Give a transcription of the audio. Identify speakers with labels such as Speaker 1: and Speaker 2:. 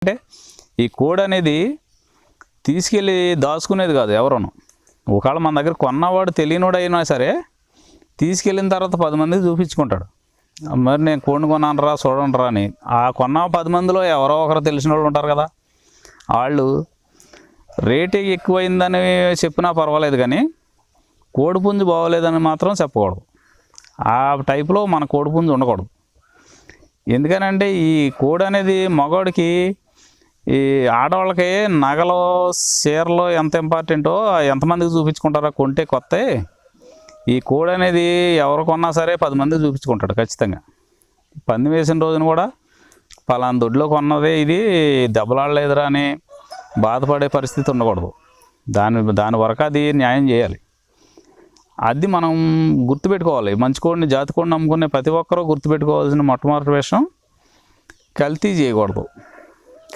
Speaker 1: అంటే ఈ కోడి అనేది తీసుకెళ్ళి దాచుకునేది కాదు ఎవరును. ఒకవేళ మన దగ్గర కొన్నవాడు తెలియనివాడు అయినా సరే తీసుకెళ్ళిన తర్వాత 10 మందికి చూపించుకుంటాడు. మరి నేను కోడిని కొన్నాను రా చూడండి రా అని. ఆ కొన్న 10 మందిలో ఎవరో ఒకరు తెలిసిన వాళ్ళు ఉంటారు కదా, వాళ్ళు రేటు ఎక్కువైందని చెప్పినా పర్వాలేదు, కానీ కోడిపుంజు బాగోలేదని మాత్రం చెప్పకూడదు. ఆ టైపులో మన కోడిపుంజు ఉండకూడదు. ఎందుకనంటే ఈ కోడి అనేది మగవాడికి, ఈ ఆడవాళ్ళకి నగలు చీరలు ఎంత ఇంపార్టెంటో ఎంతమందికి చూపించుకుంటారో కొంటే కొత్త. ఈ కోడి అనేది ఎవరు కొన్నా సరే 10 మందికి చూపించుకుంటాడు ఖచ్చితంగా. పంది వేసిన రోజున కూడా పలానా దొడ్లో కొన్నదే ఇది దెబ్బలాడలేదురా అని బాధపడే పరిస్థితి ఉండకూడదు. దాని వరకు అది న్యాయం చేయాలి. అది మనం గుర్తుపెట్టుకోవాలి. మంచి కోడిని, జాతి కోడిని నమ్ముకునే ప్రతి ఒక్కరూ గుర్తుపెట్టుకోవాల్సిన మొట్టమొదటి విషయం, కల్తీ చేయకూడదు.